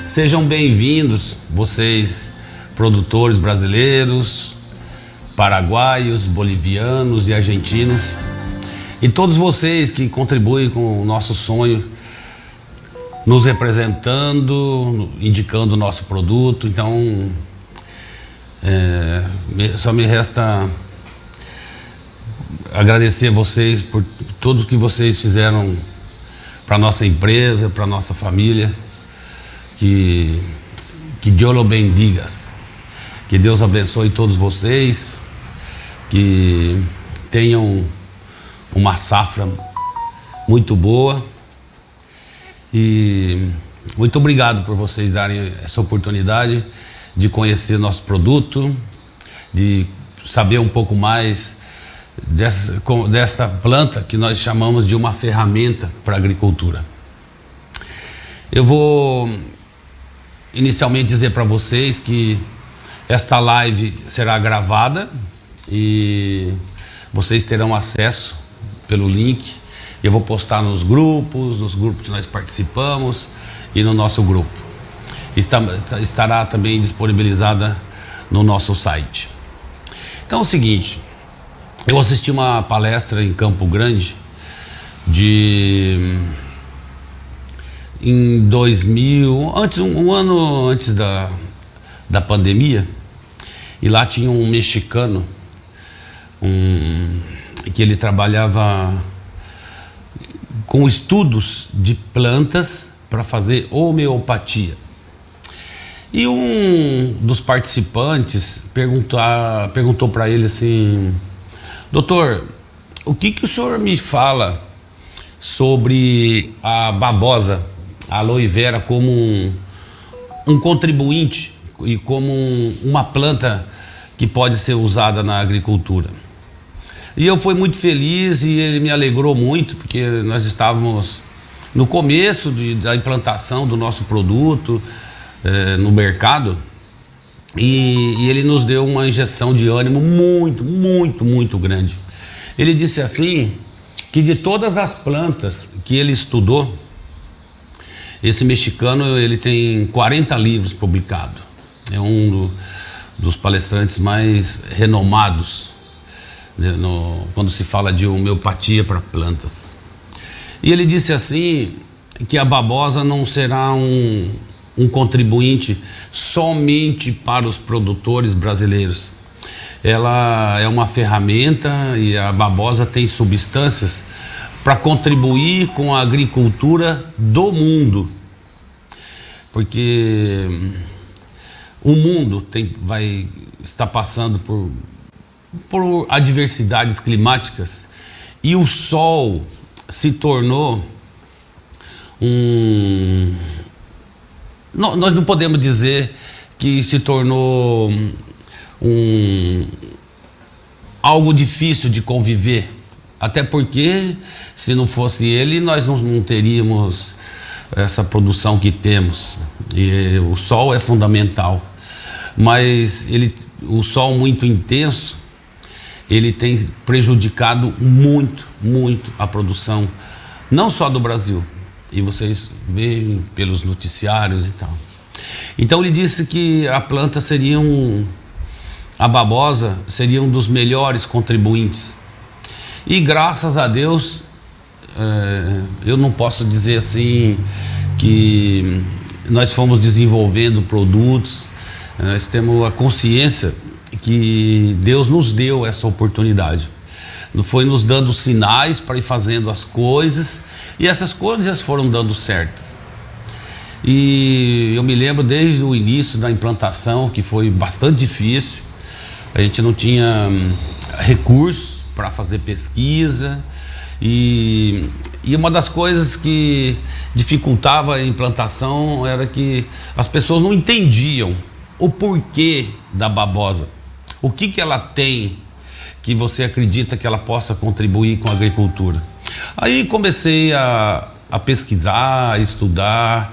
Sejam bem-vindos, vocês produtores brasileiros, paraguaios, bolivianos e argentinos, e todos vocês que contribuem com o nosso sonho, nos representando, indicando o nosso produto. Então, só me resta agradecer a vocês por tudo que vocês fizeram para nossa empresa, para nossa família. Que Deus lo bendiga, que Deus abençoe todos vocês, que tenham uma safra muito boa, e muito obrigado por vocês darem essa oportunidade de conhecer nosso produto, de saber um pouco mais dessa planta que nós chamamos de uma ferramenta para a agricultura. Eu vou inicialmente dizer para vocês que esta live será gravada e vocês terão acesso pelo link. Eu vou postar nos grupos que nós participamos e no nosso grupo. Estará também disponibilizada no nosso site. Então é o seguinte, eu assisti uma palestra em Campo Grande em 2000, um ano antes da pandemia, e lá tinha um mexicano que ele trabalhava com estudos de plantas para fazer homeopatia. E um dos participantes perguntou para ele assim: doutor, o que o senhor me fala sobre a babosa, a aloe vera, como um contribuinte e como uma planta que pode ser usada na agricultura? E eu fui muito feliz e ele me alegrou muito, porque nós estávamos no começo da implantação do nosso produto no mercado, e ele nos deu uma injeção de ânimo muito, muito, muito grande. Ele disse assim, que de todas as plantas que ele estudou, esse mexicano, ele tem 40 livros publicados. É um dos palestrantes mais renomados, né, quando se fala de homeopatia para plantas. E ele disse assim, que a babosa não será um contribuinte somente para os produtores brasileiros. Ela é uma ferramenta, e a babosa tem substâncias para contribuir com a agricultura do mundo, porque o mundo vai estar passando por adversidades climáticas, e o sol se tornou nós não podemos dizer que se tornou algo difícil de conviver, até porque se não fosse ele, nós não teríamos essa produção que temos. E o sol é fundamental, mas o sol muito intenso, ele tem prejudicado muito, muito a produção, não só do Brasil, e vocês veem pelos noticiários e tal. Então ele disse que a planta a babosa seria um dos melhores contribuintes. E graças a Deus, eu não posso dizer assim que nós fomos desenvolvendo produtos, nós temos a consciência que Deus nos deu essa oportunidade. Foi nos dando sinais para ir fazendo as coisas, e essas coisas foram dando certo. E eu me lembro desde o início da implantação, que foi bastante difícil. A gente não tinha recursos para fazer pesquisa, e uma das coisas que dificultava a implantação era que as pessoas não entendiam o porquê da babosa. O que ela tem que você acredita que ela possa contribuir com a agricultura? Aí comecei a pesquisar, a estudar,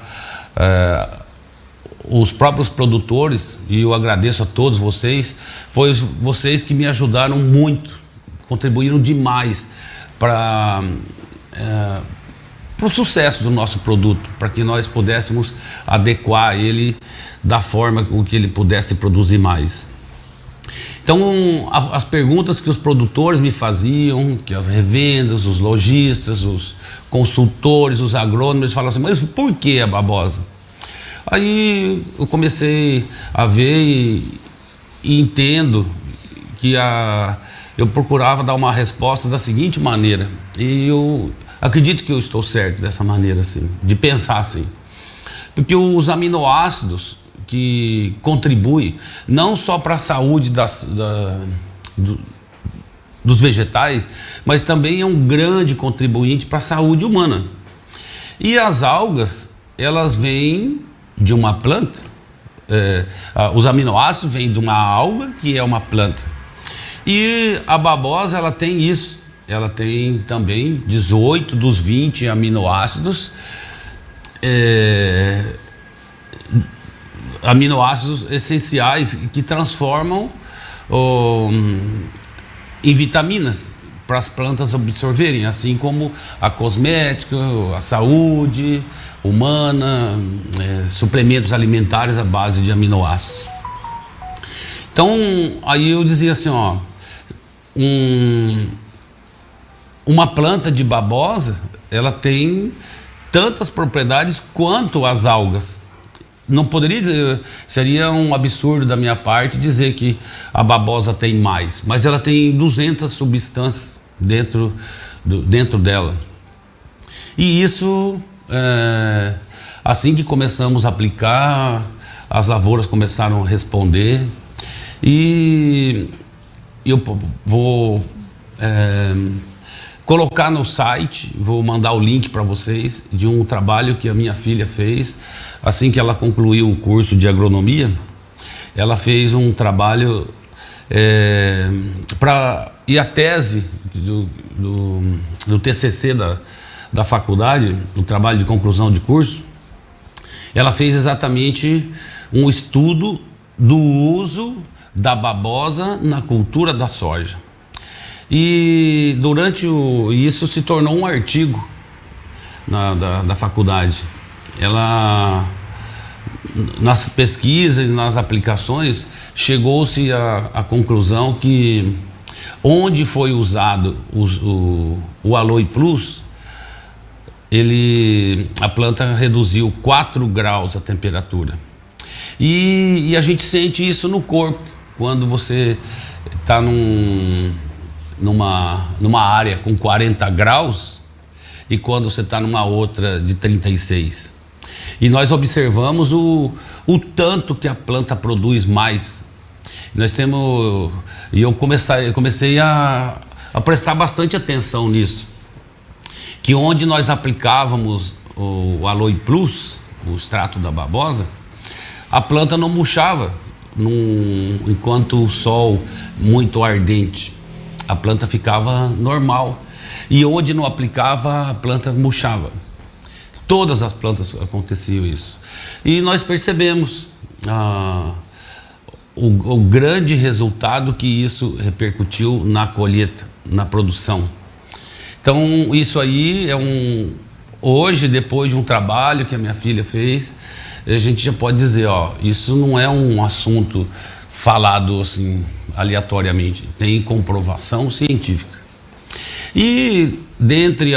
os próprios produtores, e eu agradeço a todos vocês, foi vocês que me ajudaram muito, contribuíram demais para o sucesso do nosso produto, para que nós pudéssemos adequar ele da forma com que ele pudesse produzir mais. Então, as perguntas que os produtores me faziam, que as revendas, os lojistas, os consultores, os agrônomos, eles falavam assim, mas por que a babosa? Aí eu comecei a ver e entendo que eu procurava dar uma resposta da seguinte maneira, e eu acredito que eu estou certo dessa maneira assim, de pensar assim, porque os aminoácidos que contribuem não só para a saúde dos vegetais, mas também é um grande contribuinte para a saúde humana. E as algas, elas vêm de uma planta, os aminoácidos vêm de uma alga que é uma planta. E a babosa, ela tem isso, ela tem também 18 dos 20 aminoácidos, aminoácidos essenciais que transformam em vitaminas para as plantas absorverem, assim como a cosmética, a saúde humana, suplementos alimentares à base de aminoácidos. Então, aí eu dizia assim, ó, uma planta de babosa, ela tem tantas propriedades quanto as algas. Não poderia dizer, seria um absurdo da minha parte dizer que a babosa tem mais, mas ela tem 200 substâncias dentro dela. E isso, assim que começamos a aplicar, as lavouras começaram a responder. E eu vou colocar no site, vou mandar o link para vocês de um trabalho que a minha filha fez assim que ela concluiu o curso de agronomia. Ela fez um trabalho e a tese do TCC da faculdade, o trabalho de conclusão de curso, ela fez exatamente um estudo do uso da babosa na cultura da soja. E durante isso se tornou um artigo da faculdade. Ela, nas pesquisas, nas aplicações, chegou-se à conclusão que onde foi usado o Aloe Plus, a planta reduziu 4 graus a temperatura. E a gente sente isso no corpo, quando você está numa área com 40 graus e quando você está numa outra de 36. E nós observamos o tanto que a planta produz mais. E eu comecei a prestar bastante atenção nisso. Que onde nós aplicávamos o Aloe Plus, o extrato da babosa, a planta não murchava enquanto o sol muito ardente. A planta ficava normal. E onde não aplicava, a planta murchava. Todas as plantas aconteciam isso. E nós percebemos o grande resultado que isso repercutiu na colheita, na produção. Então, isso aí hoje, depois de um trabalho que a minha filha fez, a gente já pode dizer, ó, isso não é um assunto falado assim aleatoriamente, tem comprovação científica. E dentre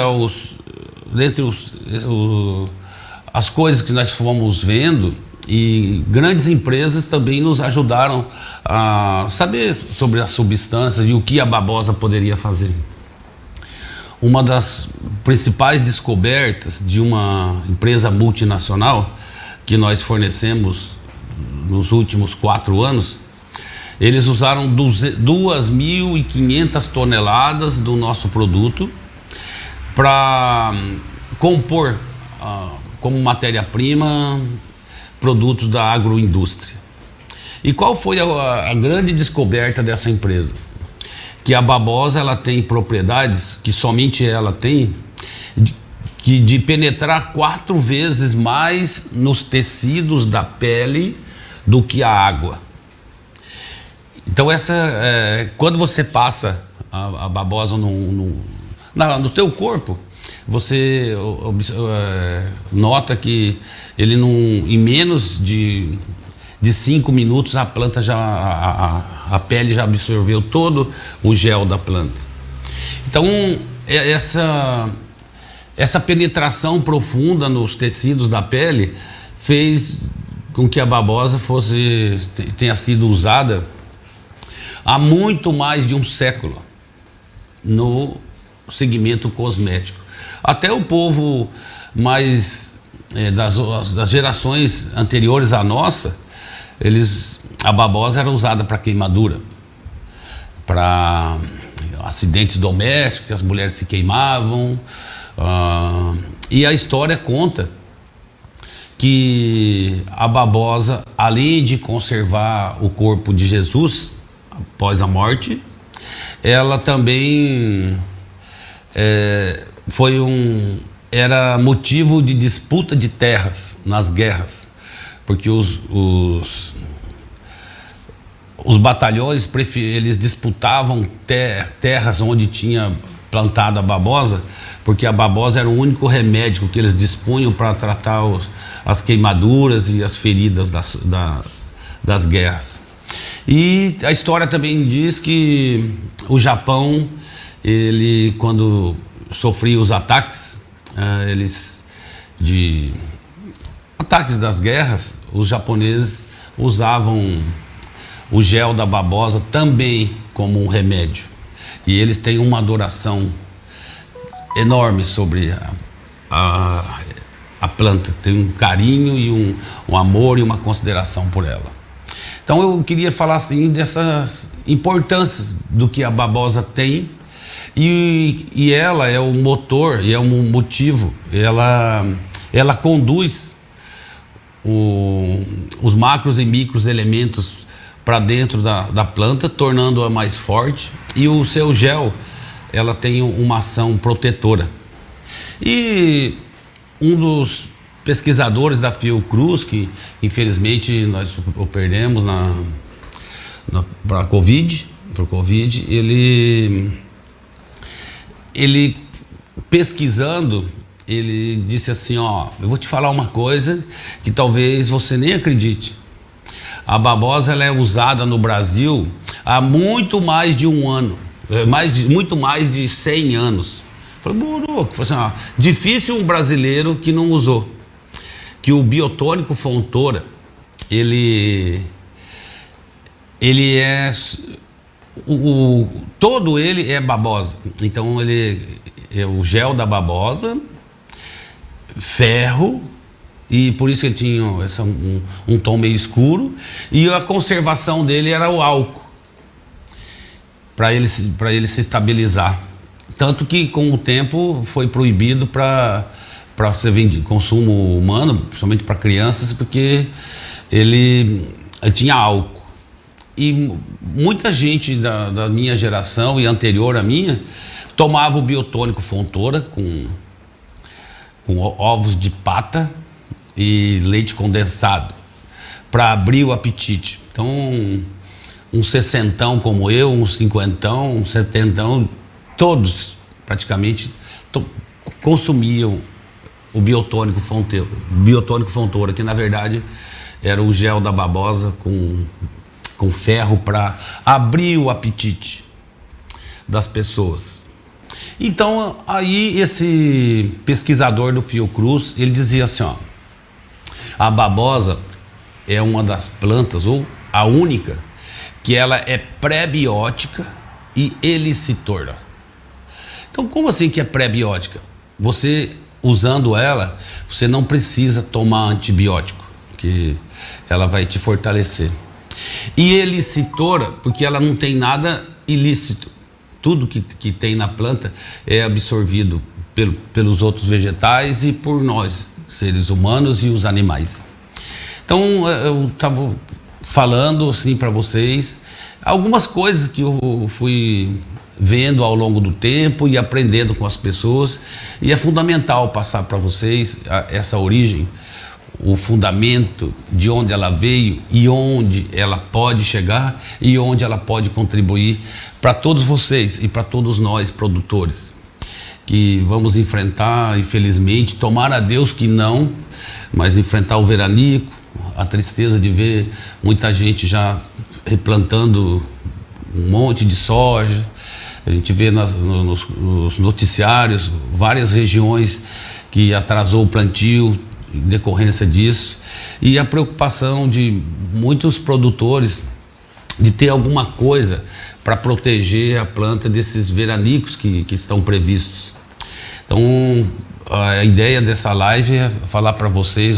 as coisas que nós fomos vendo, e grandes empresas também nos ajudaram a saber sobre as substâncias e o que a babosa poderia fazer. Uma das principais descobertas de uma empresa multinacional que nós fornecemos nos últimos 4 anos, eles usaram 2.500 toneladas do nosso produto para compor como matéria-prima produtos da agroindústria. E qual foi a grande descoberta dessa empresa? Que a babosa, ela tem propriedades que somente ela tem, de penetrar 4 vezes mais nos tecidos da pele do que a água. Então quando você passa a babosa no teu corpo, você nota que ele não, em menos de 5 minutos a planta já, a pele já absorveu todo o gel da planta. Então essa penetração profunda nos tecidos da pele fez com que a babosa tenha sido usada há muito mais de um século no segmento cosmético. Até o povo mais das gerações anteriores à nossa, a babosa era usada para queimadura, para acidentes domésticos, que as mulheres se queimavam. E a história conta que a babosa, além de conservar o corpo de Jesus após a morte, ela também era motivo de disputa de terras nas guerras, porque os batalhões eles disputavam terras onde tinha plantado a babosa, porque a babosa era o único remédio que eles dispunham para tratar as queimaduras e as feridas das guerras. E a história também diz que o Japão, quando sofria os ataques, ataques das guerras, os japoneses usavam o gel da babosa também como um remédio. E eles têm uma adoração enorme sobre a planta, tem um carinho e um amor e uma consideração por ela. Então eu queria falar assim dessas importâncias do que a babosa tem, e ela é o motor e é um motivo, ela conduz os macros e micros elementos para dentro da planta, tornando-a mais forte, e o seu gel, ela tem uma ação protetora. E um dos pesquisadores da Fiocruz, que infelizmente nós o perdemos para Covid, ele pesquisando, ele disse assim, eu vou te falar uma coisa que talvez você nem acredite. A babosa ela é usada no Brasil há muito mais de um ano, muito mais de 100 anos. Falei, assim, difícil um brasileiro que não usou. Que o biotônico Fontoura, ele é todo ele é babosa. Então ele é o gel da babosa, ferro, e por isso ele tinha um tom meio escuro, e a conservação dele era o álcool, para ele se estabilizar. Tanto que com o tempo foi proibido para ser vendido, consumo humano, principalmente para crianças, porque ele tinha álcool. E muita gente da minha geração e anterior à minha tomava o biotônico Fontoura com ovos de pata e leite condensado para abrir o apetite. Então um 60 como eu, um 50, um 70, todos praticamente consumiam o biotônico Fontoura, que na verdade era o gel da babosa com ferro para abrir o apetite das pessoas. Então aí esse pesquisador do Fiocruz, ele dizia assim, a babosa é uma das plantas, ou a única, que ela é pré-biótica e elicitora. Então como assim que é pré-biótica? Você usando ela, você não precisa tomar antibiótico, que ela vai te fortalecer. E elicitora, porque ela não tem nada ilícito. Tudo que tem na planta é absorvido pelos outros vegetais e por nós, seres humanos e os animais. Então eu estava falando assim para vocês algumas coisas que eu fui vendo ao longo do tempo e aprendendo com as pessoas, e é fundamental passar para vocês essa origem, o fundamento de onde ela veio e onde ela pode chegar e onde ela pode contribuir para todos vocês e para todos nós produtores. que vamos enfrentar, infelizmente, tomara a Deus que não, mas enfrentar o veranico, a tristeza de ver muita gente já replantando um monte de soja. A gente vê nos noticiários várias regiões que atrasou o plantio em decorrência disso, e a preocupação de muitos produtores de ter alguma coisa para proteger a planta desses veranicos que estão previstos. Então, a ideia dessa live é falar para vocês,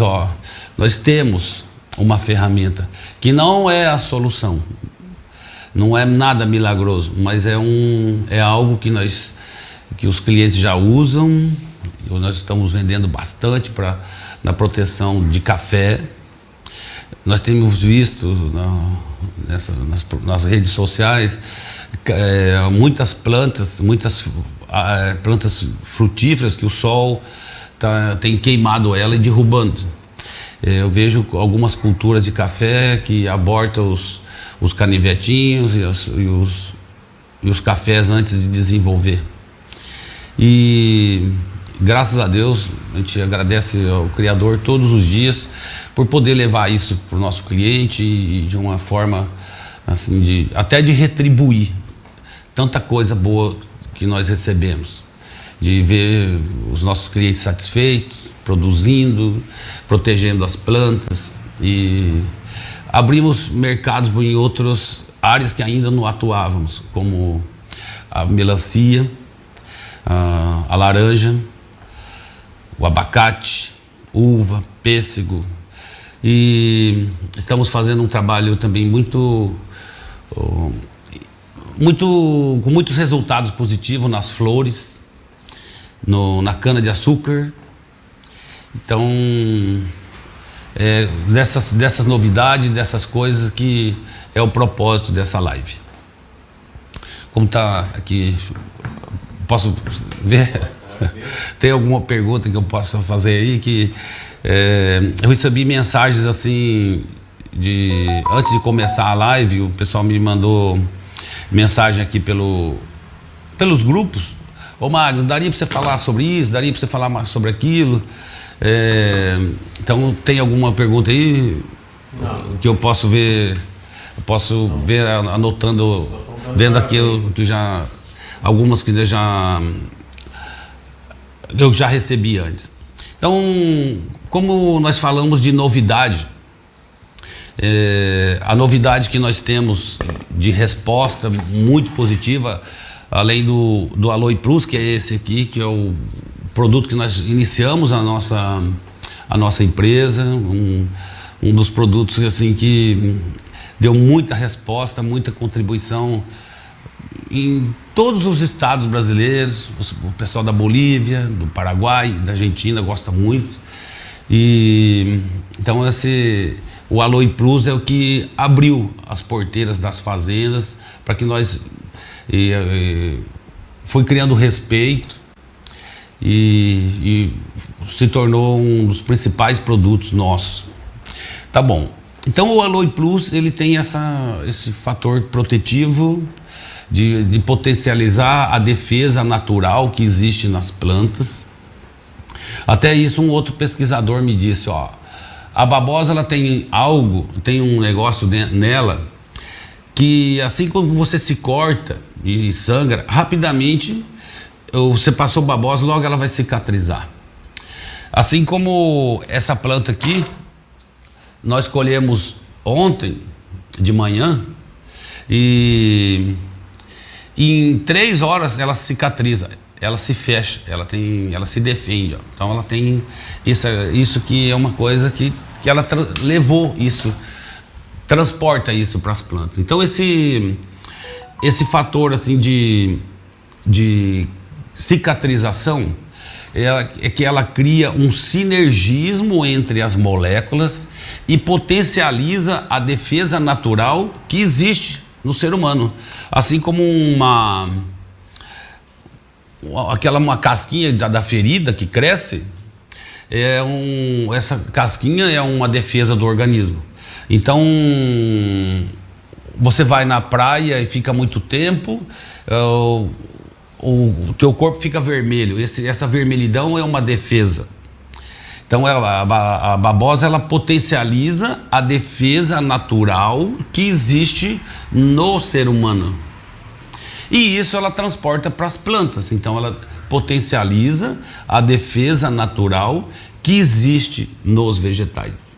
nós temos uma ferramenta que não é a solução, não é nada milagroso, mas é algo que os clientes já usam. Nós estamos vendendo bastante na proteção de café. Nós temos visto nas redes sociais muitas plantas frutíferas que o sol tem queimado ela e derrubando. Eu vejo algumas culturas de café que abortam os canivetinhos e os cafés antes de desenvolver. E graças a Deus, a gente agradece ao Criador todos os dias por poder levar isso para o nosso cliente e de uma forma assim, até de retribuir tanta coisa boa que nós recebemos, de ver os nossos clientes satisfeitos, produzindo, protegendo as plantas, e abrimos mercados em outras áreas que ainda não atuávamos, como a melancia, a laranja, o abacate, uva, pêssego, e estamos fazendo um trabalho também com muitos resultados positivos nas flores, na cana de açúcar. Então, dessas novidades, dessas coisas que é o propósito dessa live. Como está aqui, posso ver? Tem alguma pergunta que eu possa fazer aí? Eu recebi mensagens assim, antes de começar a live, o pessoal me mandou mensagem aqui pelos grupos. Ô Mário, daria para você falar sobre isso? Daria para você falar mais sobre aquilo? Então, tem alguma pergunta aí? Não. Que eu posso ver? Eu posso ver anotando, vendo aqui algumas que eu já recebi antes. Então, como nós falamos de novidade, a novidade que nós temos de resposta muito positiva, além do Aloe Plus, que é esse aqui, que é o produto que nós iniciamos a nossa empresa, um dos produtos assim que deu muita resposta, muita contribuição em todos os estados brasileiros. O pessoal da Bolívia, do Paraguai, da Argentina gosta muito. E então o Aloe Plus é o que abriu as porteiras das fazendas para que nós foi criando respeito e se tornou um dos principais produtos nossos. Tá bom. Então o Aloe Plus, ele tem esse fator protetivo de potencializar a defesa natural que existe nas plantas. Até isso, um outro pesquisador me disse, a babosa ela tem um negócio nela que assim como você se corta e sangra, rapidamente você passou babosa, logo ela vai cicatrizar. Assim como essa planta aqui, nós colhemos ontem de manhã e em 3 horas ela cicatriza, ela se fecha, ela se defende. Então ela tem isso que é uma coisa que ela levou isso, transporta isso para as plantas. Então esse fator assim de cicatrização é que ela cria um sinergismo entre as moléculas e potencializa a defesa natural que existe no ser humano. Assim como uma casquinha da ferida que cresce, essa casquinha é uma defesa do organismo. Então, você vai na praia e fica muito tempo, o teu corpo fica vermelho. Essa vermelhidão é uma defesa. Então a babosa ela potencializa a defesa natural que existe no ser humano. E isso ela transporta para as plantas. Então ela potencializa a defesa natural que existe nos vegetais.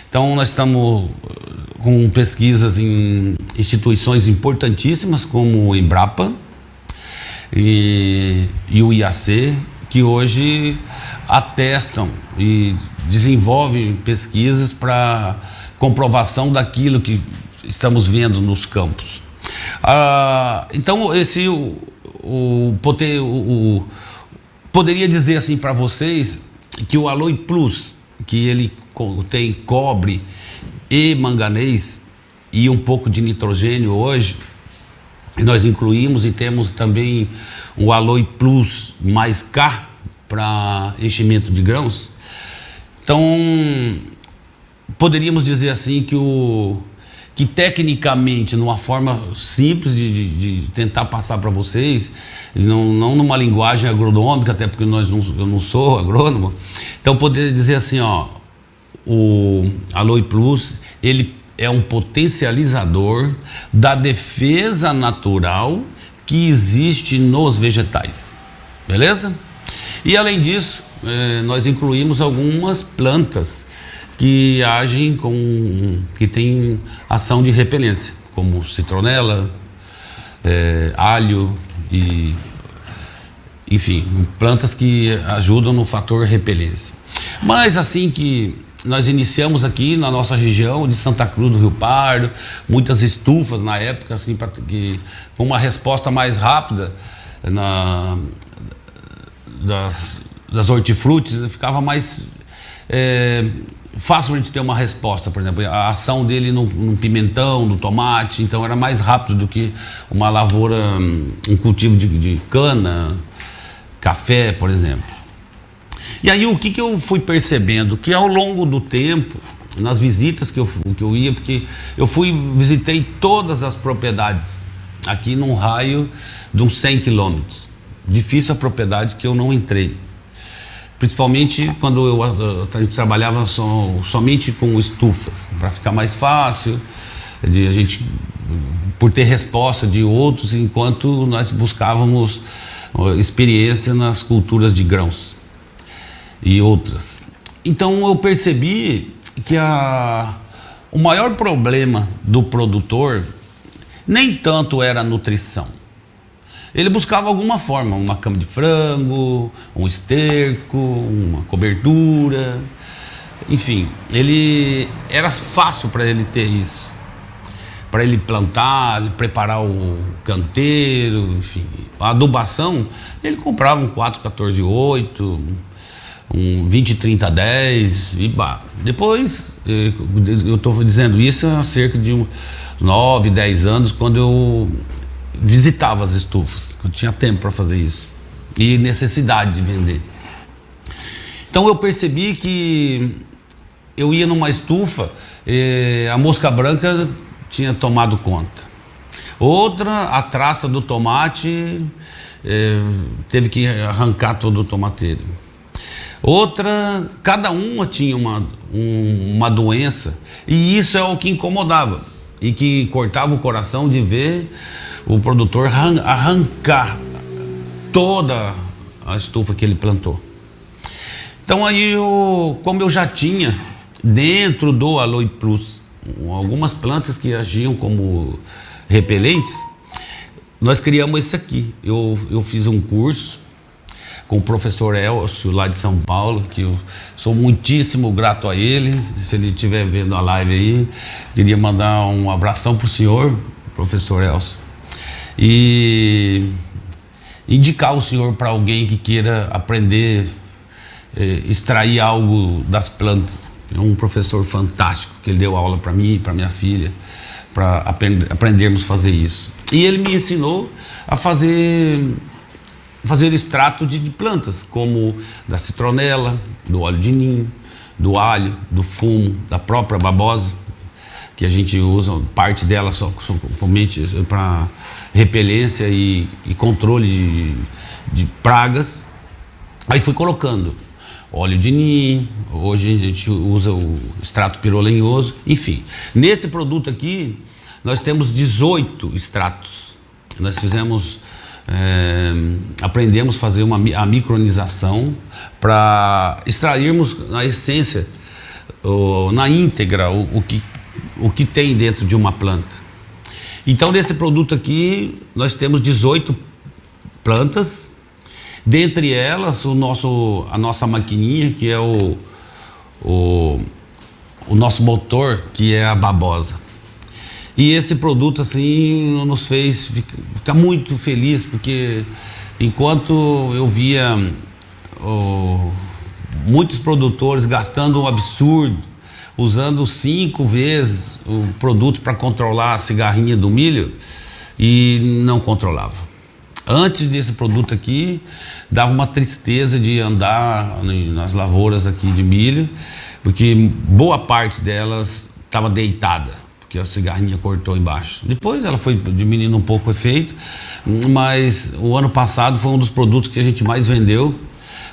Então nós estamos com pesquisas em instituições importantíssimas como o Embrapa e o IAC, que hoje atestam e desenvolvem pesquisas para comprovação daquilo que estamos vendo nos campos. Então poderia dizer assim para vocês que o Aloe Plus, que ele tem cobre e manganês e um pouco de nitrogênio hoje, nós incluímos e temos também o Aloe Plus mais K para enchimento de grãos. Então poderíamos dizer assim que tecnicamente, numa forma simples de tentar passar para vocês, não numa linguagem agronômica, até porque eu não sou agrônomo, então poderia dizer assim, o Aloe Plus, ele é um potencializador da defesa natural que existe nos vegetais, beleza? E além disso, nós incluímos algumas plantas que agem que tem ação de repelência, como citronela, alho e, enfim, plantas que ajudam no fator repelência. Mas assim que nós iniciamos aqui na nossa região de Santa Cruz do Rio Pardo, muitas estufas na época, assim, com uma resposta mais rápida das hortifrutis, ficava mais fácil a gente ter uma resposta. Por exemplo, a ação dele no pimentão, no tomate, então era mais rápido do que uma lavoura, um cultivo de cana, café, por exemplo. E aí o que eu fui percebendo? Que ao longo do tempo, nas visitas que eu ia, porque eu visitei todas as propriedades aqui num raio de uns 100 quilômetros. Difícil a propriedade que eu não entrei. Principalmente quando a gente trabalhava somente com estufas, para ficar mais fácil, a gente, por ter resposta de outros, enquanto nós buscávamos experiência nas culturas de grãos e outras. Então eu percebi que o maior problema do produtor nem tanto era a nutrição. Ele buscava alguma forma, uma cama de frango, um esterco, uma cobertura, enfim, era fácil para ele ter isso, para ele plantar, preparar o canteiro, enfim. A adubação, ele comprava um 4-14-8, um 20-30-10 e depois, eu estou dizendo isso há cerca de 9, 10 anos, quando eu visitava as estufas, eu tinha tempo para fazer isso e necessidade de vender. Então eu percebi que eu ia numa estufa, a mosca branca tinha tomado conta. Outra, a traça do tomate, teve que arrancar todo o tomateiro. Outra, cada uma tinha uma doença, e isso é o que incomodava e que cortava o coração de ver o produtor arrancar toda a estufa que ele plantou. Então aí, como eu já tinha dentro do Aloe Plus algumas plantas que agiam como repelentes, nós criamos esse aqui. Eu fiz um curso com o professor Elcio, lá de São Paulo, que eu sou muitíssimo grato a ele. Se ele estiver vendo a live aí, queria mandar um abração para o senhor, professor Elcio, e indicar o senhor para alguém que queira aprender, extrair algo das plantas. É um professor fantástico, que ele deu aula para mim e para minha filha, para aprendermos a fazer isso. E ele me ensinou a fazer extrato de plantas, como da citronela, do óleo de ninho, do alho, do fumo, da própria babosa, que a gente usa parte dela somente para repelência e controle de pragas. Aí fui colocando óleo de ninho, hoje a gente usa o extrato pirolenhoso, enfim. Nesse produto aqui, nós temos 18 extratos. Nós fizemos, aprendemos a fazer a micronização para extrairmos na essência, na íntegra, o que tem dentro de uma planta. Então, nesse produto aqui, nós temos 18 plantas. Dentre elas, a nossa maquininha, que é o nosso motor, que é a babosa. E esse produto, assim, nos fez ficar muito feliz, porque enquanto eu via muitos produtores gastando um absurdo, usando 5 vezes o produto para controlar a cigarrinha do milho, e não controlava. Antes desse produto aqui, dava uma tristeza de andar nas lavouras aqui de milho, porque boa parte delas estava deitada, porque a cigarrinha cortou embaixo. Depois ela foi diminuindo um pouco o efeito, mas o ano passado foi um dos produtos que a gente mais vendeu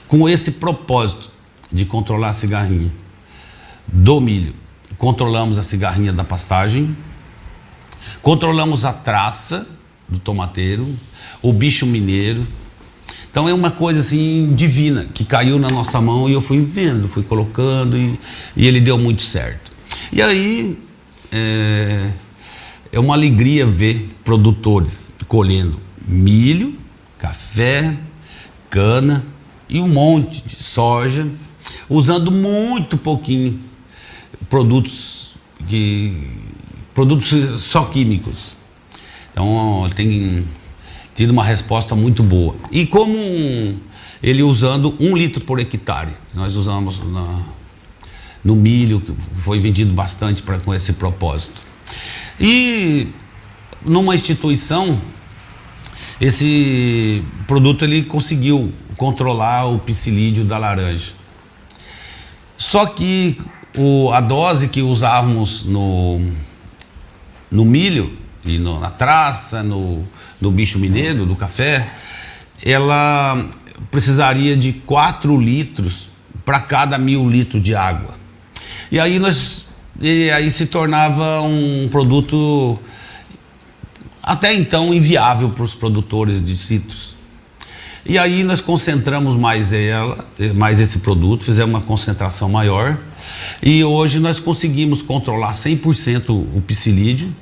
com esse propósito de controlar a cigarrinha do milho. Controlamos a cigarrinha da pastagem, controlamos a traça do tomateiro, o bicho mineiro. Então é uma coisa assim divina que caiu na nossa mão e eu fui vendo, fui colocando e ele deu muito certo. E aí é uma alegria ver produtores colhendo milho, café, cana e um monte de soja, usando muito pouquinho produtos só químicos. Então tem tido uma resposta muito boa. E como ele usando 1 litro por hectare, nós usamos no milho, que foi vendido bastante com esse propósito. E numa instituição, esse produto ele conseguiu controlar o psilídeo da laranja. Só que a dose que usávamos no milho e na traça, no bicho mineiro, do café, ela precisaria de 4 litros para cada 1000 litros de água. E aí se tornava um produto até então inviável para os produtores de citros. E aí nós concentramos mais esse produto, fizemos uma concentração maior e hoje nós conseguimos controlar 100% o psilídeo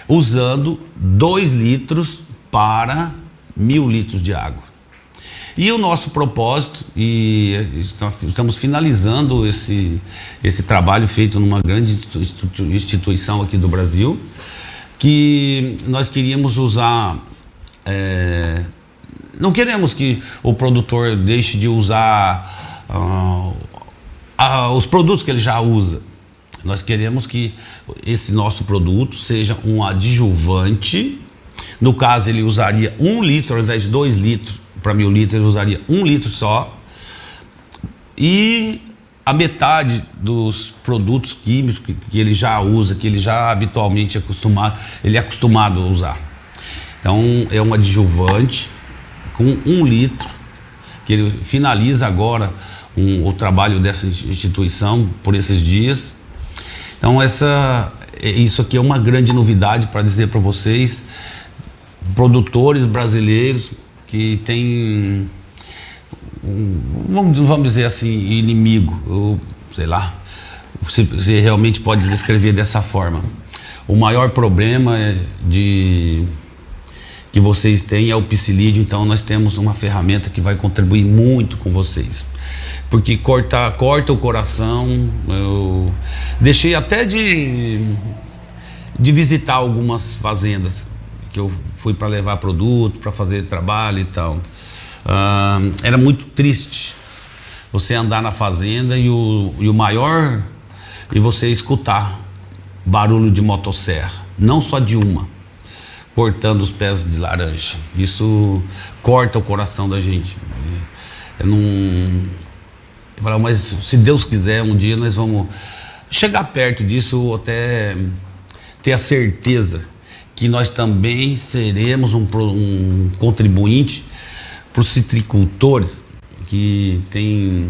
usando 2 litros para 1000 litros de água. E o nosso propósito, e estamos finalizando esse trabalho feito numa grande instituição aqui do Brasil, que nós queríamos usar, não queremos que o produtor deixe de usar os produtos que ele já usa. Nós queremos que esse nosso produto seja um adjuvante. No caso, ele usaria 1 litro ao invés de 2 litros para 1000 litros, ele usaria 1 litro só. E a metade dos produtos químicos que ele já usa, que ele já habitualmente ele é acostumado a usar. Então, é um adjuvante com 1 litro, que ele finaliza agora o trabalho dessa instituição por esses dias. Então, isso aqui é uma grande novidade para dizer para vocês, produtores brasileiros que têm, vamos dizer assim, inimigo, ou sei lá, você realmente pode descrever dessa forma. O maior problema que vocês têm é o psilídeo, então nós temos uma ferramenta que vai contribuir muito com vocês. Porque corta o coração. Eu deixei até de visitar algumas fazendas que eu fui para levar produto, para fazer trabalho e tal. Era muito triste você andar na fazenda e você escutar barulho de motosserra, não só de uma, cortando os pés de laranja. Isso corta o coração da gente. Eu falo, mas se Deus quiser, um dia nós vamos chegar perto disso, ou até ter a certeza que nós também seremos um contribuinte para os citricultores que têm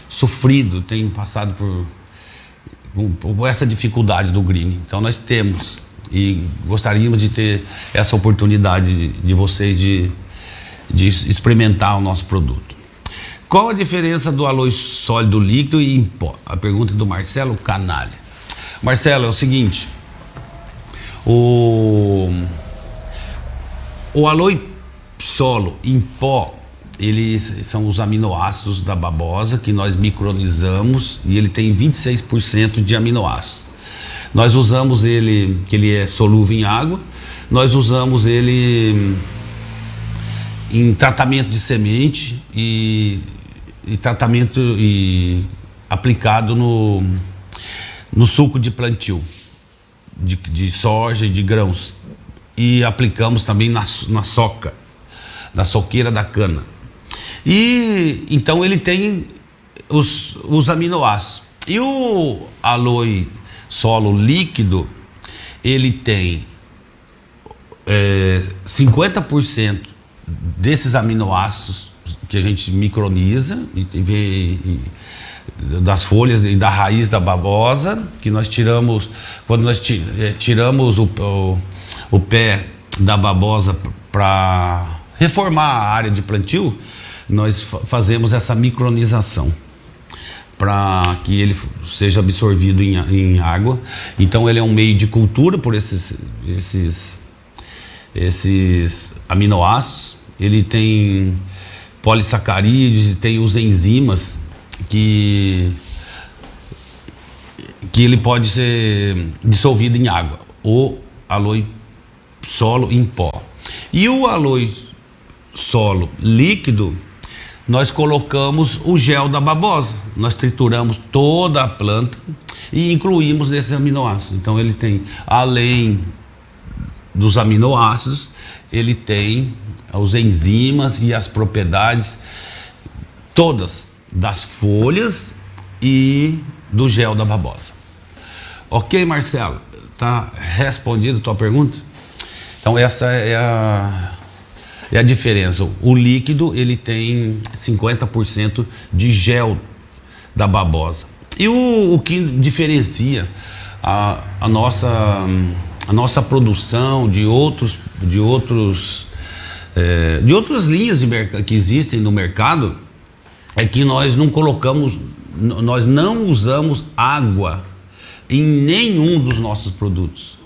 sofrido, têm passado por essa dificuldade do green. Então nós temos e gostaríamos de ter essa oportunidade de vocês de experimentar o nosso produto. Qual a diferença do aloe sólido líquido e em pó? A pergunta é do Marcelo Canalha. Marcelo, é o seguinte, o aloe solo em pó, eles são os aminoácidos da babosa que nós micronizamos e ele tem 26% de aminoácidos. Nós usamos ele, que ele é solúvel em água, nós usamos ele em tratamento de semente e tratamento aplicado no suco de plantio de soja e de grãos, e aplicamos também na soca, na soqueira da cana. E então ele tem os aminoácidos. E o aloe solo líquido, ele tem 50% desses aminoácidos que a gente microniza das folhas e da raiz da babosa, que nós tiramos, quando nós tiramos o pé da babosa para reformar a área de plantio, nós fazemos essa micronização para que ele seja absorvido em água. Então ele é um meio de cultura por esses aminoácidos. Ele tem polissacarídeos, tem os enzimas que ele pode ser dissolvido em água, o aloe solo em pó. E o aloe solo líquido, nós colocamos o gel da babosa, nós trituramos toda a planta e incluímos nesses aminoácidos. Então ele tem, além dos aminoácidos, ele tem os enzimas e as propriedades todas das folhas e do gel da babosa. Ok, Marcelo? Tá respondido a tua pergunta? Então essa é a diferença. O líquido, ele tem 50% de gel da babosa. E o que diferencia a nossa produção de outras linhas que existem no mercado é que nós não usamos água em nenhum dos nossos produtos.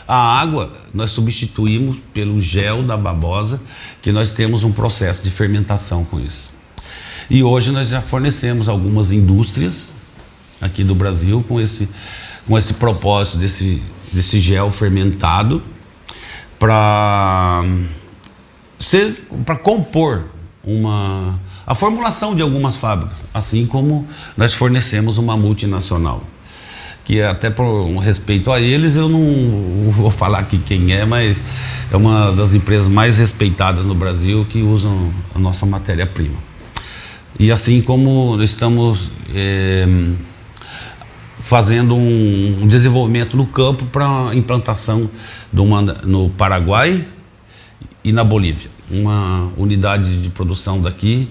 A água nós substituímos pelo gel da babosa, que nós temos um processo de fermentação com isso. E hoje nós já fornecemos algumas indústrias aqui do Brasil com esse propósito desse gel fermentado para compor a formulação de algumas fábricas, assim como nós fornecemos uma multinacional, que até por um respeito a eles, eu não vou falar aqui quem é, mas é uma das empresas mais respeitadas no Brasil que usam a nossa matéria-prima. E assim como nós estamos fazendo um desenvolvimento no campo para implantação no Paraguai e na Bolívia, uma unidade de produção daqui,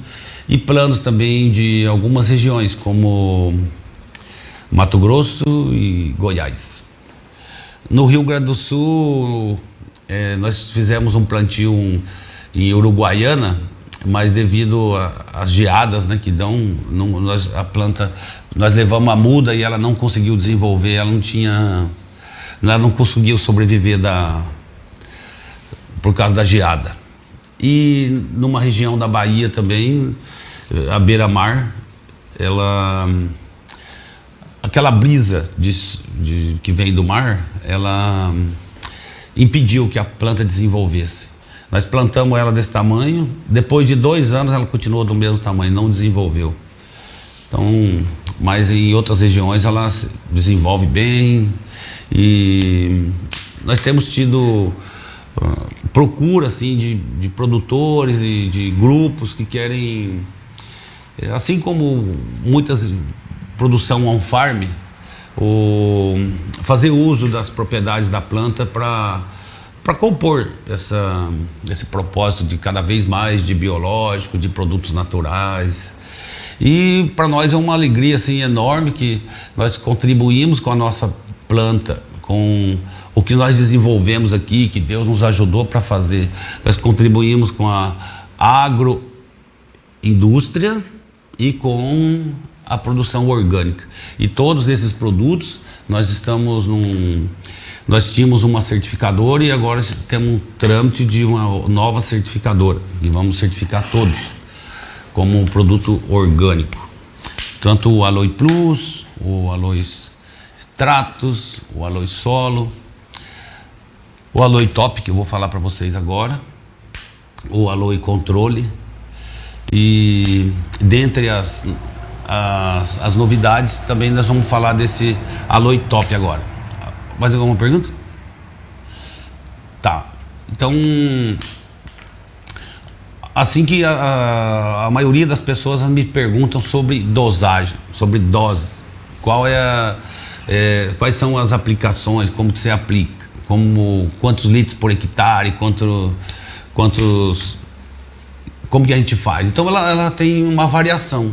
e planos também de algumas regiões como Mato Grosso e Goiás. No Rio Grande do Sul, nós fizemos um plantio em Uruguaiana, mas devido às geadas, né, que dão, a planta, nós levamos a muda e ela não conseguiu desenvolver, ela não conseguiu sobreviver por causa da geada. E numa região da Bahia também, a beira-mar, aquela brisa que vem do mar, ela impediu que a planta desenvolvesse. Nós plantamos ela desse tamanho, depois de 2 anos ela continuou do mesmo tamanho, não desenvolveu. Então, mas em outras regiões ela se desenvolve bem, e nós temos tido procura assim de produtores e de grupos que querem, assim como muitas produção on-farm, fazer uso das propriedades da planta para para compor esse propósito de cada vez mais de biológico, de produtos naturais. E para nós é uma alegria assim, enorme que nós contribuímos com a nossa planta, com o que nós desenvolvemos aqui, que Deus nos ajudou para fazer. Nós contribuímos com a agroindústria e com a produção orgânica. E todos esses produtos nós tínhamos uma certificadora e agora temos um trâmite de uma nova certificadora e vamos certificar todos como produto orgânico, tanto o Aloe Plus, o Aloe Stratus, o Aloe Solo, o Aloe Top, que eu vou falar para vocês agora, o Aloe Controle. E dentre as novidades também nós vamos falar desse Aloe Top agora. Mais alguma pergunta? Tá. Então, assim que a maioria das pessoas me perguntam sobre dosagem, sobre doses, quais são as aplicações, como que você aplica, quantos litros por hectare, como que a gente faz. Então ela tem uma variação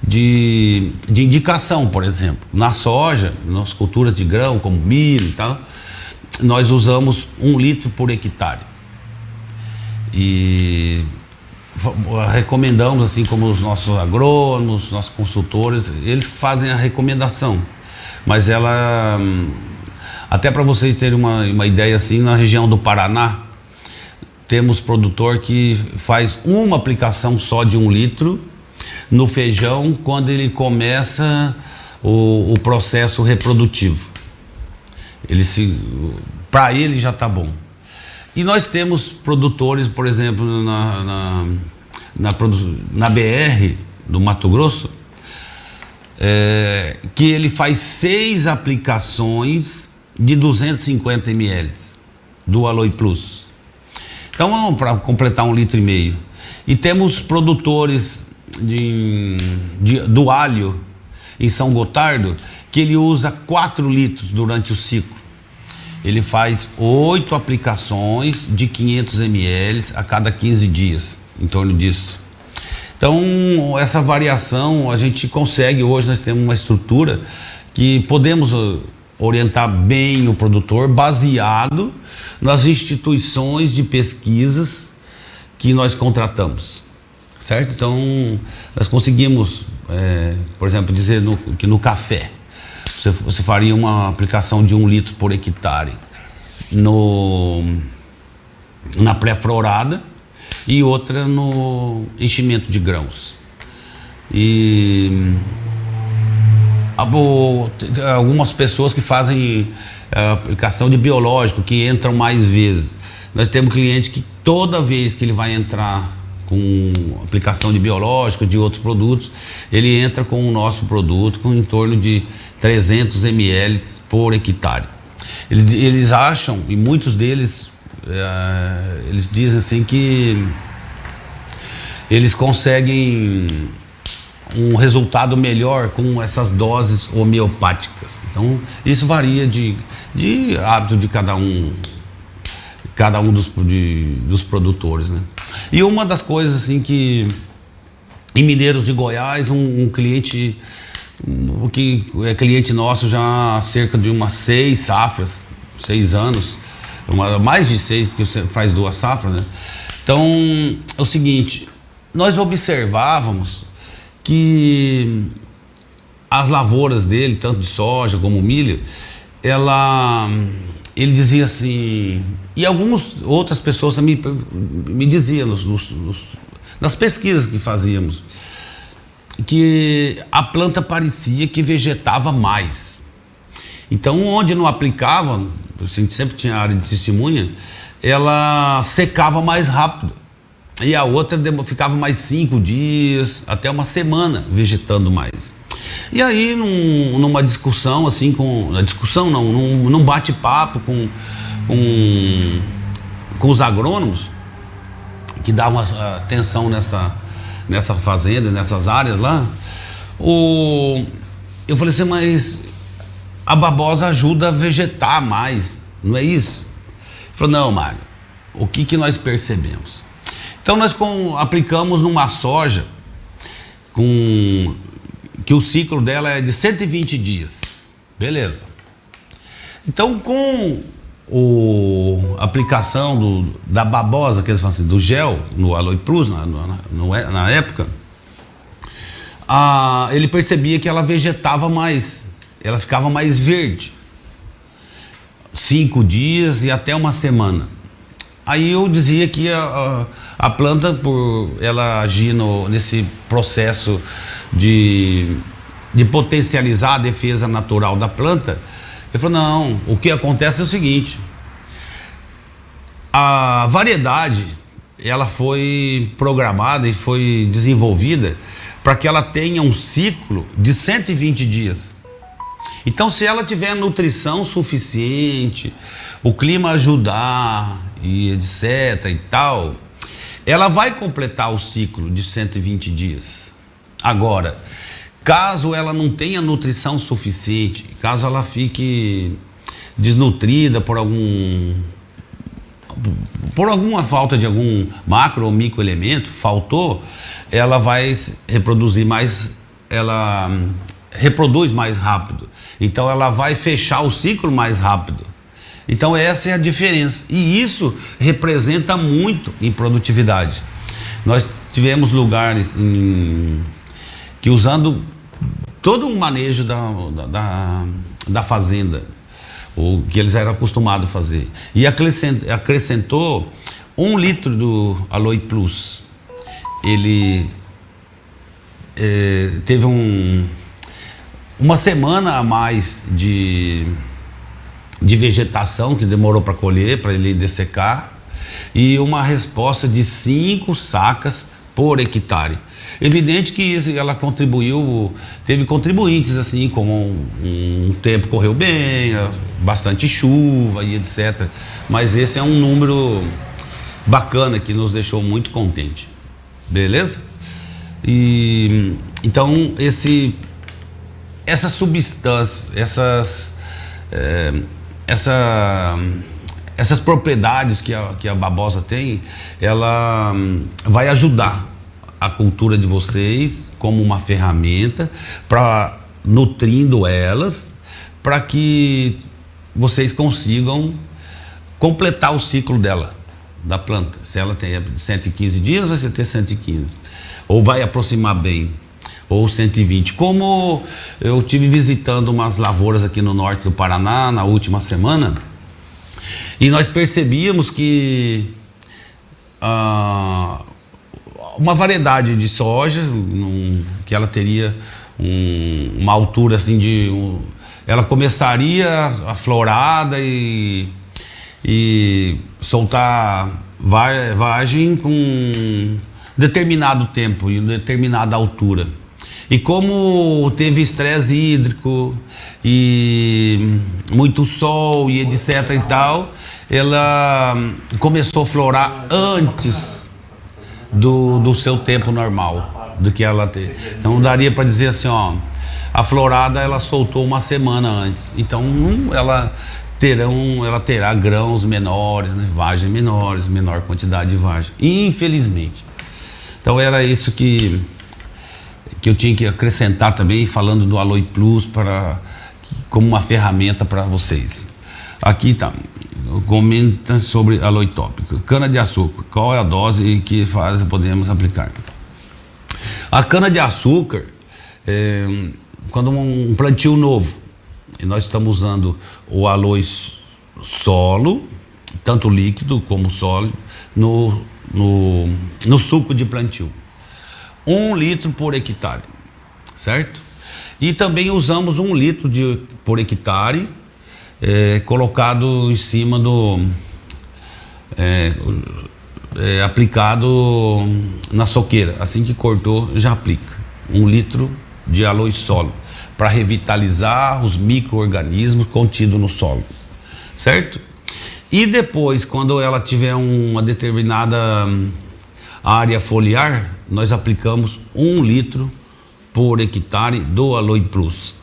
de indicação. Por exemplo, na soja, nas culturas de grão, como milho e tal, nós usamos 1 litro por hectare. E recomendamos, assim como os nossos agrônomos, nossos consultores, eles fazem a recomendação. Mas até para vocês terem uma ideia, assim, na região do Paraná, temos produtor que faz uma aplicação só de 1 litro no feijão quando ele começa o processo reprodutivo. Para ele já está bom. E nós temos produtores, por exemplo, na BR do Mato Grosso, que ele faz 6 aplicações de 250 ml do Aloe Plus. Então, para completar 1,5 litro. E temos produtores do alho em São Gotardo que ele usa 4 litros durante o ciclo. Ele faz 8 aplicações de 500 ml a cada 15 dias, em torno disso. Então, essa variação a gente consegue. Hoje nós temos uma estrutura que podemos orientar bem o produtor baseado nas instituições de pesquisas que nós contratamos, certo? Então, nós conseguimos, por exemplo, dizer que no café você faria uma aplicação de 1 litro por hectare na pré-florada e outra no enchimento de grãos. E algumas pessoas que fazem aplicação de biológico, que entram mais vezes. Nós temos cliente que toda vez que ele vai entrar com aplicação de biológico, de outros produtos, ele entra com o nosso produto com em torno de 300 ml por hectare. Eles acham, e muitos deles eles dizem assim que eles conseguem um resultado melhor com essas doses homeopáticas. Então isso varia de hábito de cada um dos produtores, né? E uma das coisas assim que em Mineiros de Goiás, um cliente que é cliente nosso já há cerca de umas 6 safras, 6 anos, mais de 6, porque você faz 2 safras, né? Então é o seguinte, nós observávamos que as lavouras dele, tanto de soja como milho, ele dizia assim, e algumas outras pessoas também me diziam nas pesquisas que fazíamos, que a planta parecia que vegetava mais. Então, onde não aplicava, a gente sempre tinha área de testemunha, ela secava mais rápido. E a outra ficava mais 5 dias, até uma semana vegetando mais. E aí, numa discussão, assim, num bate-papo com os agrônomos, que davam atenção nessa fazenda, nessas áreas lá, eu falei assim, mas a babosa ajuda a vegetar mais, não é isso? Falou, não, Mário, o que nós percebemos? Então nós aplicamos numa soja que o ciclo dela é de 120 dias. Beleza. Então com a aplicação da babosa, que eles falam assim, do gel, no Aloe Plus, na época, ele percebia que ela vegetava mais, ela ficava mais verde. 5 dias e até uma semana. Aí eu dizia que a planta, por ela agir nesse processo de potencializar a defesa natural da planta, ele falou, não, o que acontece é o seguinte, a variedade, ela foi programada e foi desenvolvida para que ela tenha um ciclo de 120 dias. Então, se ela tiver nutrição suficiente, o clima ajudar e etc e tal, ela vai completar o ciclo de 120 dias. Agora, caso ela não tenha nutrição suficiente, caso ela fique desnutrida por alguma falta de algum macro ou microelemento, faltou, ela vai reproduzir mais, ela reproduz mais rápido. Então ela vai fechar o ciclo mais rápido. Então essa é a diferença. E isso representa muito em produtividade. Nós tivemos lugares que usando todo um manejo da fazenda, o que eles eram acostumados a fazer, e acrescentou 1 litro do Aloe Plus. Ele teve uma semana a mais de vegetação que demorou para colher, para ele dessecar, e uma resposta de 5 sacas por hectare. Evidente que isso, ela contribuiu, teve contribuintes assim, como um tempo correu bem, bastante chuva e etc. Mas esse é um número bacana que nos deixou muito contente. Beleza? E então essa substância, essas propriedades que a babosa tem, ela vai ajudar a cultura de vocês como uma ferramenta para nutrindo elas, para que vocês consigam completar o ciclo dela, da planta. Se ela tem 115 dias, vai ter 115, ou vai aproximar bem, ou 120. Como eu tive visitando umas lavouras aqui no norte do Paraná na última semana, e nós percebíamos que uma variedade de soja, que ela teria uma altura assim ela começaria a florada e soltar vagem com determinado tempo e determinada altura. E como teve estresse hídrico e muito sol e etc e tal, ela começou a florar antes do seu tempo normal, do que ela tem. Então daria para dizer assim, ó, a florada ela soltou uma semana antes. Então ela terá grãos menores, né, vagem menores, menor quantidade de vagem, infelizmente. Então era isso que eu tinha que acrescentar também, falando do Aloe Plus como uma ferramenta para vocês. Aqui tá, comenta sobre Aloe tópico. Cana de açúcar, qual é a dose e que fase podemos aplicar? A cana de açúcar, quando um plantio novo, e nós estamos usando o Aloe solo, tanto líquido como sólido, no suco de plantio. 1 litro por hectare, certo? E também usamos 1 litro por hectare, colocado em cima aplicado na soqueira. Assim que cortou, já aplica 1 litro de Aloe solo, para revitalizar os micro-organismos contidos no solo, certo? E depois, quando ela tiver uma determinada área foliar, nós aplicamos 1 litro por hectare do Aloe Plus.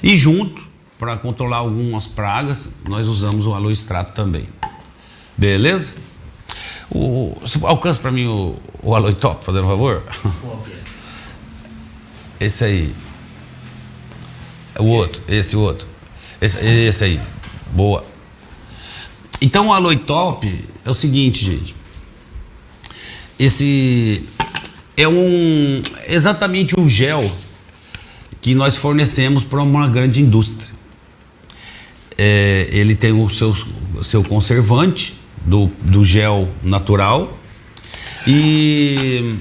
E junto, para controlar algumas pragas, nós usamos o Aloe Extrato também. Beleza? Você alcança para mim o Aloe Top, fazendo um favor? Esse aí. O outro, esse outro. Esse aí. Boa. Então o Aloe Top é o seguinte, gente. Esse é exatamente um gel que nós fornecemos para uma grande indústria. Ele tem o seu conservante do gel natural e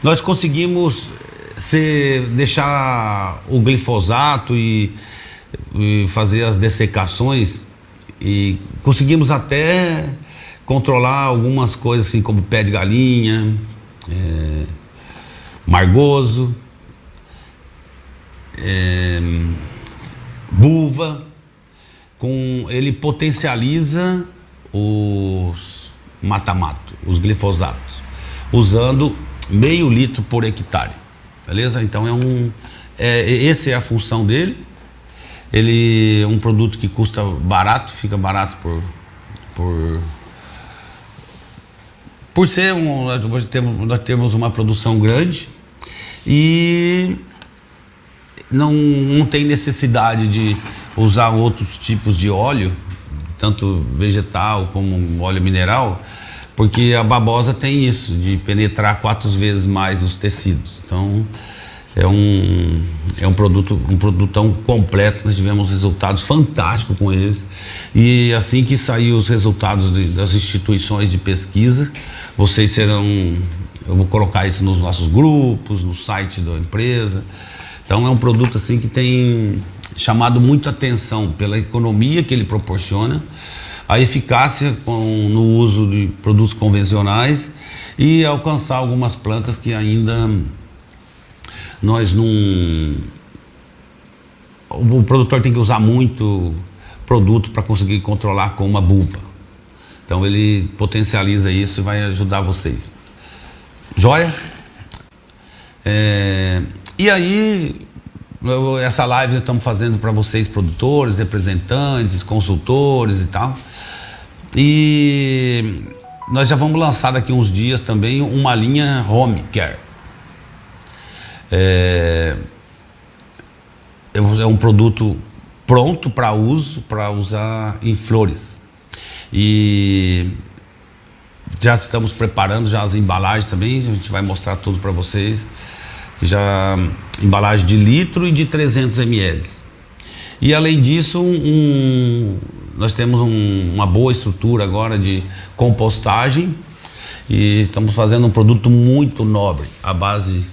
nós conseguimos deixar o glifosato e fazer as dessecações e conseguimos até controlar algumas coisas assim, como pé de galinha, margoso, buva. Ele potencializa os mata-mato, os glifosatos, usando meio litro por hectare, beleza? Então essa é a função dele. Ele é um produto que custa barato, fica barato por ser nós temos uma produção grande e não tem necessidade de usar outros tipos de óleo, tanto vegetal como óleo mineral, porque a babosa tem isso, de penetrar 4 vezes mais nos tecidos. Então é um produtão completo. Nós tivemos resultados fantásticos com eles e assim que sair os resultados das instituições de pesquisa, vocês serão, eu vou colocar isso nos nossos grupos, no site da empresa. Então é um produto assim que tem chamado muito atenção pela economia que ele proporciona, a eficácia no uso de produtos convencionais e alcançar algumas plantas que ainda nós não... O produtor tem que usar muito produto para conseguir controlar com uma buva. Então ele potencializa isso e vai ajudar vocês. Joia? E aí, essa live estamos fazendo para vocês, produtores, representantes, consultores e tal. E nós já vamos lançar daqui uns dias também uma linha Home Care. É um produto pronto para uso, para usar em flores. E já estamos preparando já as embalagens também, a gente vai mostrar tudo para vocês. Já embalagem de litro e de 300 ml. E além disso, nós temos uma boa estrutura agora de compostagem e estamos fazendo um produto muito nobre, à base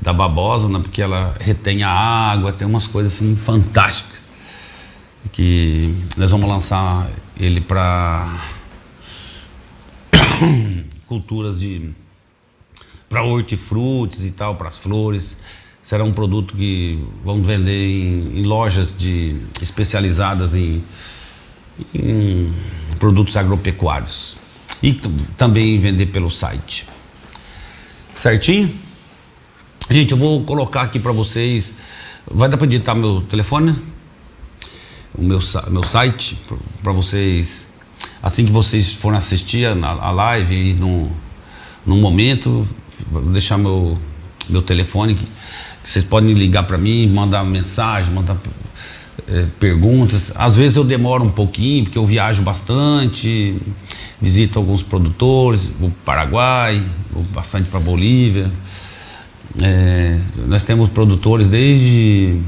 da babosa, né, porque ela retém a água, tem umas coisas assim fantásticas que nós vamos lançar ele para culturas para hortifrutis e tal, para as flores. Será um produto que vamos vender em lojas especializadas em produtos agropecuários e também vender pelo site. Certinho? Gente, eu vou colocar aqui para vocês. Vai dar para digitar meu telefone? O meu site, para vocês, assim que vocês forem assistir a live e no momento, vou deixar meu telefone, que vocês podem ligar para mim, mandar mensagem, mandar perguntas. Às vezes eu demoro um pouquinho, porque eu viajo bastante, visito alguns produtores, vou para o Paraguai, vou bastante para a Bolívia. Nós temos produtores desde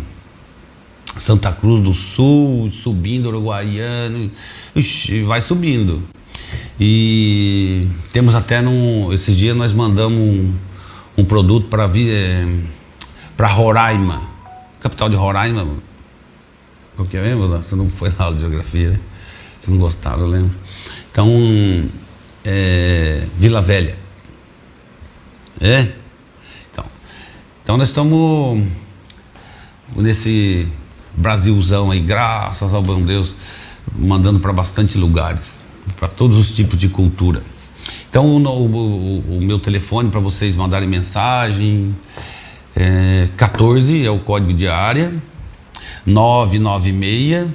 Santa Cruz do Sul, subindo, Uruguaiano, vai subindo. E temos até esses dias nós mandamos um produto para Roraima, capital de Roraima. O que é mesmo? Você não foi na aula de geografia, né? Você não gostava, eu lembro. Então, Vila Velha. Então nós estamos nesse Brasilzão aí, graças ao bom Deus, mandando para bastante lugares, para todos os tipos de cultura. Então o meu telefone para vocês mandarem mensagem 14 é o código de área, 996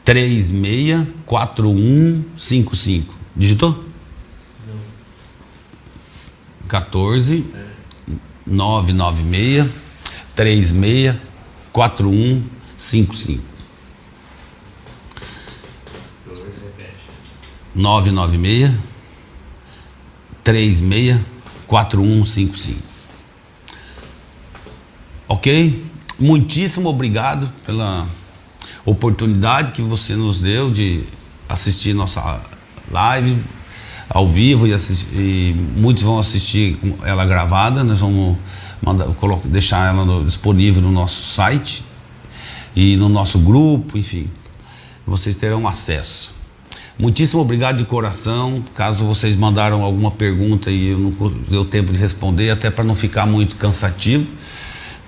364155. Digitou? 14 996 36 4155. 996 36 4155. Ok? Muitíssimo obrigado pela oportunidade que você nos deu de assistir nossa live ao vivo e muitos vão assistir ela gravada. Nós vamos deixar ela disponível no nosso site e no nosso grupo, enfim, vocês terão acesso. Muitíssimo obrigado de coração. Caso vocês mandaram alguma pergunta e eu não deu tempo de responder, até para não ficar muito cansativo,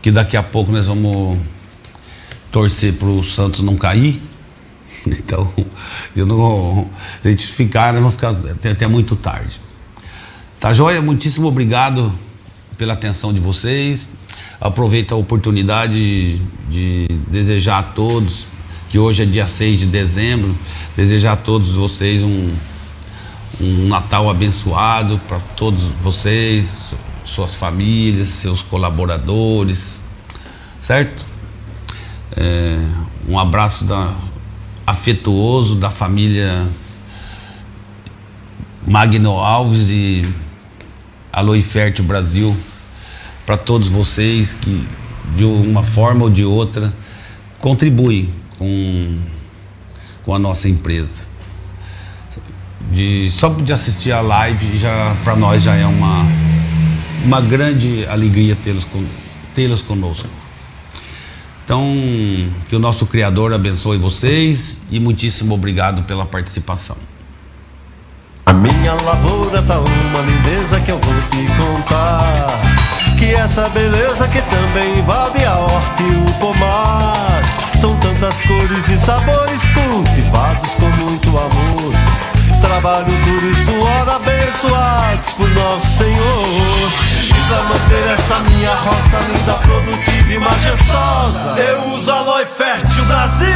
que daqui a pouco nós vamos torcer para o Santos não cair. Então, a gente ficar, nós vamos ficar até muito tarde. Tá joia? Muitíssimo obrigado pela atenção de vocês. Aproveito a oportunidade de desejar a todos, que hoje é dia 6 de dezembro, desejar a todos vocês um Natal abençoado para todos vocês, suas famílias, seus colaboradores, certo? Um abraço afetuoso da família Magno Alves e Aloe Fértil Brasil, para todos vocês que de uma forma ou de outra contribuem com a nossa empresa. Só de assistir a live já para nós já é uma grande alegria tê-los conosco. Então, que o nosso Criador abençoe vocês e muitíssimo obrigado pela participação. A minha lavoura tá uma lindeza que eu vou te contar, que essa beleza que também invade a horta e o pomar. São tantas cores e sabores cultivados com muito amor, trabalho duro e suor abençoados por nosso Senhor. E pra manter essa minha roça linda, produtiva e majestosa, eu uso Aloe Fértil Brasil.